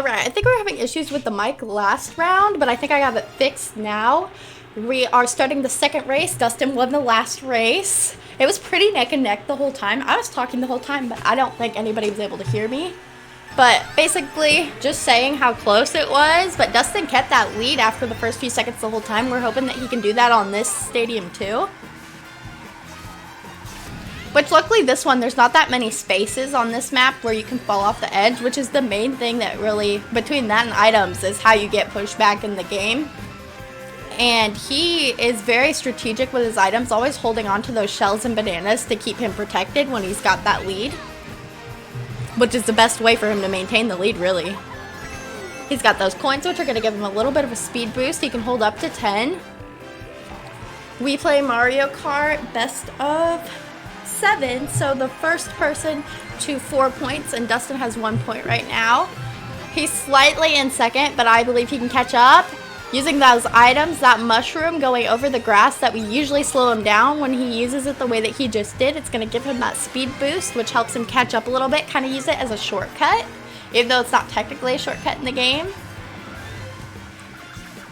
Alright, I think we were having issues with the mic last round, but I think I got it fixed now. We are starting the second race. Dustin won the last race. It was pretty neck and neck the whole time. I was talking the whole time, but I don't think anybody was able to hear me. But basically, just saying how close it was, but Dustin kept that lead after the first few seconds the whole time. We're hoping that he can do that on this stadium too. Which luckily this one, there's not that many spaces on this map where you can fall off the edge, which is the main thing that really, between that and items, is how you get pushed back in the game. And he is very strategic with his items, always holding on to those shells and bananas to keep him protected when he's got that lead. Which is the best way for him to maintain the lead, really. He's got those coins, which are going to give him a little bit of a speed boost. He can hold up to 10. We play Mario Kart best of 7, so the first person to 4 points, and Dustin has 1 point right now. He's slightly in second, but I believe he can catch up. Using those items, that mushroom going over the grass that we usually slow him down, when he uses it the way that he just did, it's going to give him that speed boost, which helps him catch up a little bit, kind of use it as a shortcut, even though it's not technically a shortcut in the game.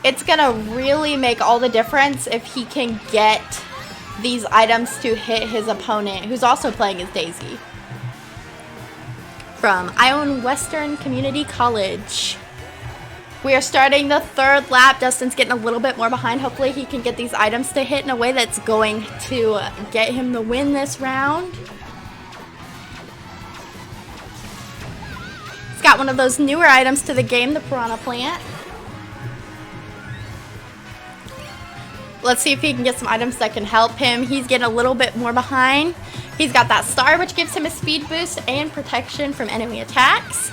It's going to really make all the difference if he can get these items to hit his opponent, who's also playing as Daisy. From Ione Western Community College. We are starting the third lap. Dustin's getting a little bit more behind. Hopefully he can get these items to hit in a way that's going to get him the win this round. He's got one of those newer items to the game, the Piranha Plant. Let's see if he can get some items that can help him. He's getting a little bit more behind. He's got that star, which gives him a speed boost and protection from enemy attacks.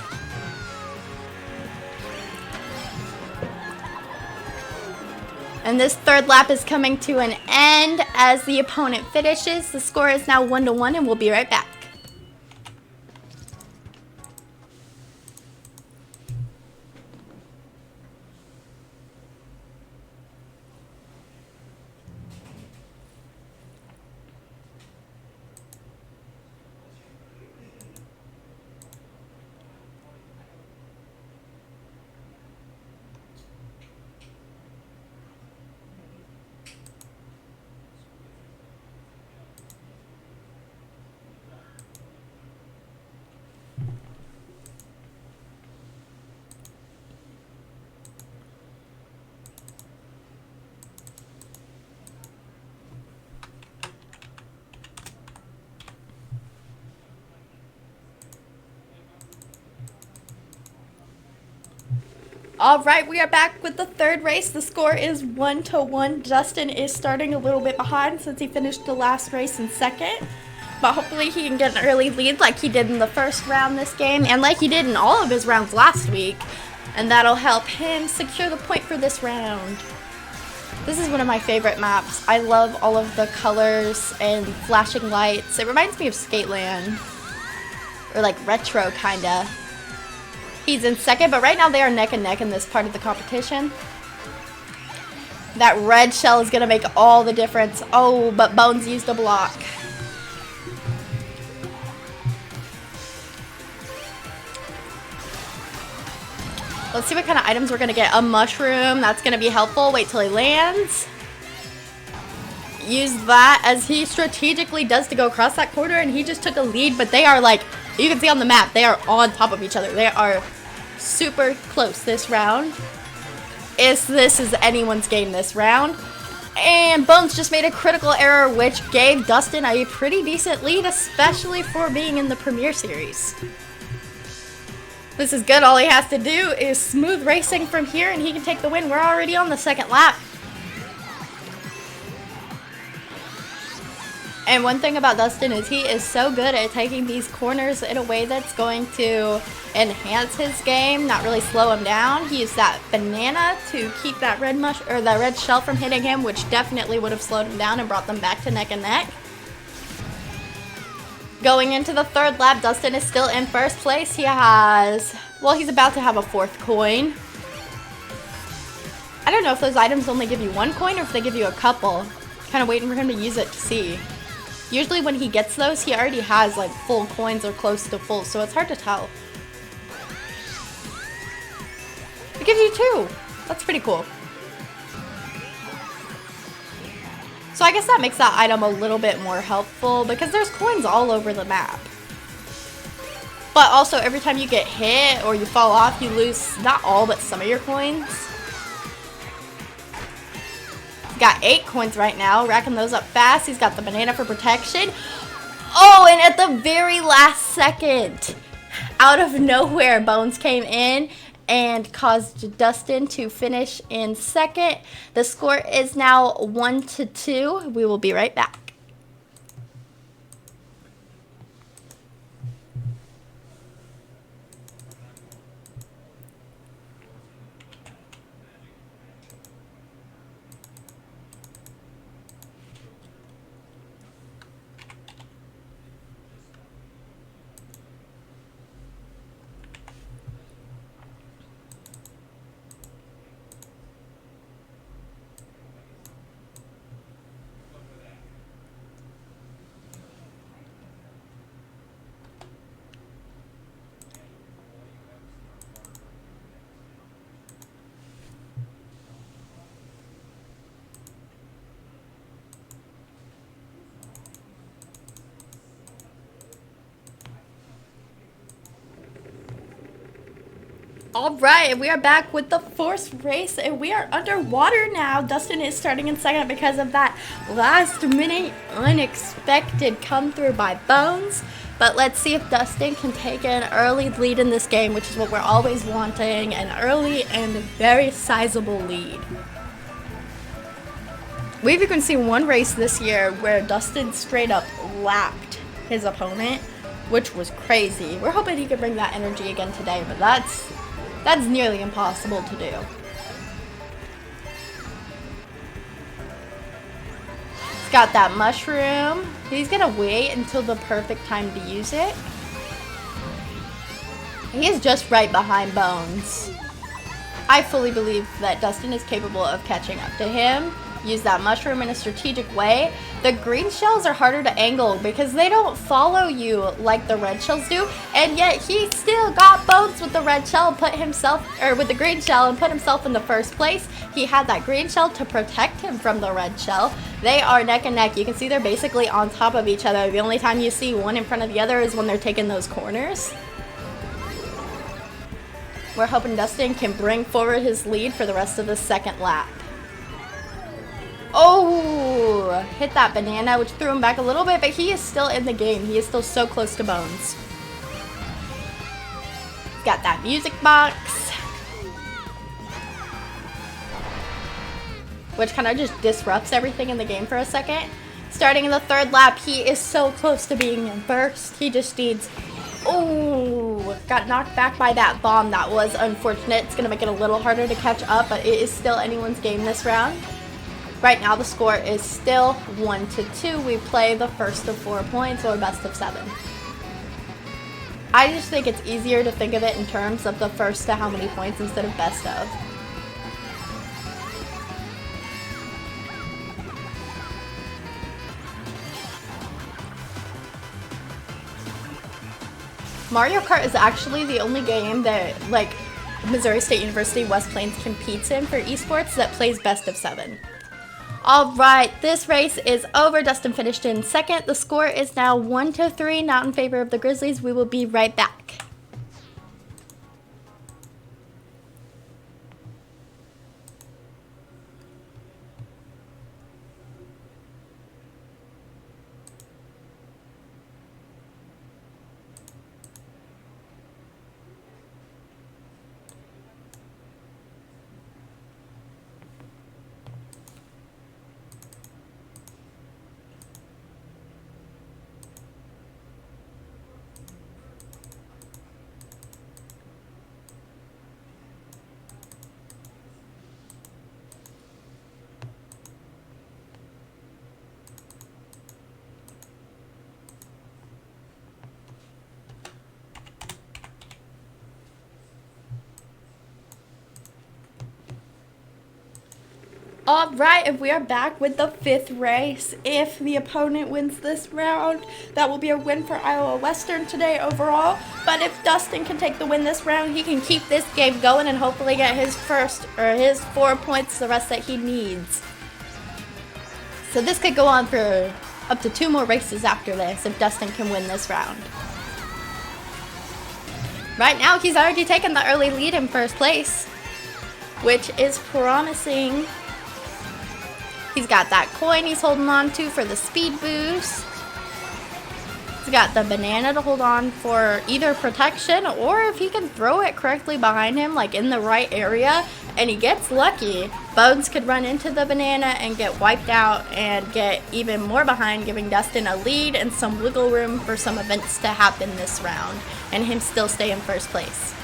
And this third lap is coming to an end as the opponent finishes. The score is now 1-1, and we'll be right back. Alright, we are back with the third race. The score is 1-1. Dustin is starting a little bit behind since he finished the last race in second. But hopefully he can get an early lead like he did in the first round this game, and like he did in all of his rounds last week. And that'll help him secure the point for this round. This is one of my favorite maps. I love all of the colors and flashing lights. It reminds me of Skateland. Or like retro, kinda. He's in second, but right now they are neck and neck in this part of the competition. That red shell is going to make all the difference. Oh, but Bones used a block. Let's see what kind of items we're going to get. A mushroom, that's going to be helpful. Wait till he lands. Use that as he strategically does to go across that corner, and he just took a lead, but they are like, you can see on the map, they are on top of each other. They are super close this round. This is anyone's game this round. And Bones just made a critical error, which gave Dustin a pretty decent lead, especially for being in the Premier Series. This is good. All he has to do is smooth racing from here, and he can take the win. We're already on the second lap. And one thing about Dustin is he is so good at taking these corners in a way that's going to enhance his game, not really slow him down. He used that banana to keep that red shell from hitting him, which definitely would have slowed him down and brought them back to neck and neck. Going into the third lap, Dustin is still in first place. He has, well, he's about to have a fourth coin. I don't know if those items only give you one coin or if they give you a couple. Kind of waiting for him to use it to see. Usually when he gets those, he already has like full coins or close to full, so it's hard to tell. gives you 2. That's pretty cool. So I guess that makes that item a little bit more helpful because there's coins all over the map. But also every time you get hit or you fall off, you lose not all but some of your coins. He's got 8 coins right now, racking those up fast. He's got the banana for protection. Oh, and at the very last second, out of nowhere, Bones came in and caused Dustin to finish in second. The score is now 1-2. We will be right back. Alright, we are back with the fourth race, and we are underwater now. Dustin is starting in second because of that last minute unexpected come through by Bones. But let's see if Dustin can take an early lead in this game, which is what we're always wanting, an early and very sizable lead. We've even seen one race this year where Dustin straight up lapped his opponent, which was crazy. We're hoping he can bring that energy again today, but that's nearly impossible to do. He's got that mushroom. He's gonna wait until the perfect time to use it. He is just right behind Bones. I fully believe that Dustin is capable of catching up to him. Use that mushroom in a strategic way. The green shells are harder to angle because they don't follow you like the red shells do, and yet he still got Bones with the red shell, with the green shell, and put himself in the first place. He had that green shell to protect him from the red shell. They are neck and neck. You can see they're basically on top of each other. The only time you see one in front of the other is when they're taking those corners. We're hoping Dustin can bring forward his lead for the rest of the second lap. Oh, hit that banana, which threw him back a little bit, but he is still in the game. He is still so close to Bones. Got that music box, which kind of just disrupts everything in the game for a second. Starting in the third lap, he is so close to being in first. He just needs... Oh, got knocked back by that bomb. That was unfortunate. It's going to make it a little harder to catch up, but it is still anyone's game this round. Right now, the score is still 1-2. We play the first of 4 points or best of 7. I just think it's easier to think of it in terms of the first to how many points instead of best of. Mario Kart is actually the only game that, like, Missouri State University West Plains competes in for esports that plays best of 7. Alright, this race is over. Dustin finished in second. The score is now 1-3, not in favor of the Grizzlies. We will be right back. Alright, and we are back with the 5th race. If the opponent wins this round, that will be a win for Iowa Western today overall. But if Dustin can take the win this round, he can keep this game going and hopefully get his 4 points, the rest that he needs. So this could go on for up to 2 more races after this if Dustin can win this round. Right now, he's already taken the early lead in first place, which is promising. He's got that coin he's holding on to for the speed boost. He's got the banana to hold on for either protection, or if he can throw it correctly behind him, like in the right area, and he gets lucky, Bones could run into the banana and get wiped out and get even more behind, giving Dustin a lead and some wiggle room for some events to happen this round, and him still stay in first place.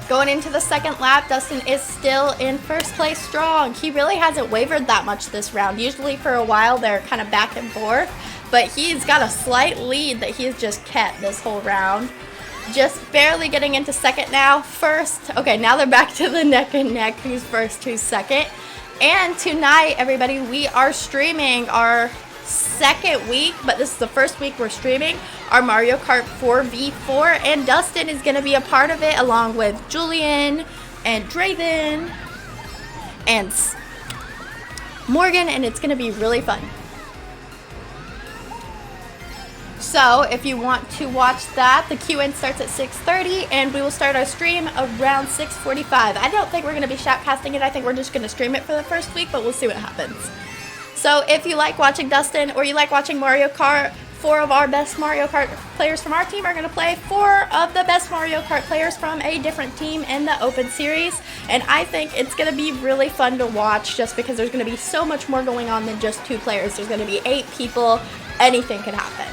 Going into the second lap, Dustin is still in first place strong. He really hasn't wavered that much this round. Usually for a while they're kind of back and forth, but he's got a slight lead that he's just kept this whole round. Just barely getting into second now. First, okay, now they're back to the neck and neck. Who's first, who's second. And tonight, everybody, we are streaming our second week, but this is the first week we're streaming our Mario Kart 4v4, and Dustin is going to be a part of it along with Julian and Draven and Morgan, and it's going to be really fun. So if you want to watch that, the Q&A starts at 6:30, and we will start our stream around 6:45. I don't think we're going to be shoutcasting it. I think we're just going to stream it for the first week, but we'll see what happens. So if you like watching Dustin or you like watching Mario Kart, 4 of our best Mario Kart players from our team are going to play 4 of the best Mario Kart players from a different team in the Open Series. And I think it's going to be really fun to watch just because there's going to be so much more going on than just 2 players. There's going to be 8 people. Anything could happen.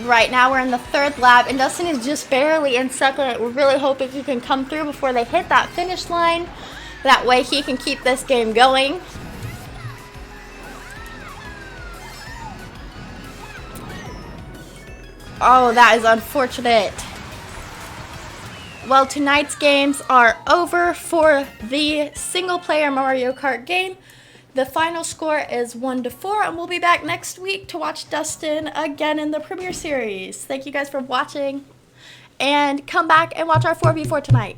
Right now we're in the 3rd lap, and Dustin is just barely in second. We're really hoping he can come through before they hit that finish line. That way he can keep this game going. Oh, that is unfortunate. Well, tonight's games are over for the single-player Mario Kart game. The final score is 1-4, and we'll be back next week to watch Dustin again in the Premier Series. Thank you guys for watching, and come back and watch our 4v4 tonight.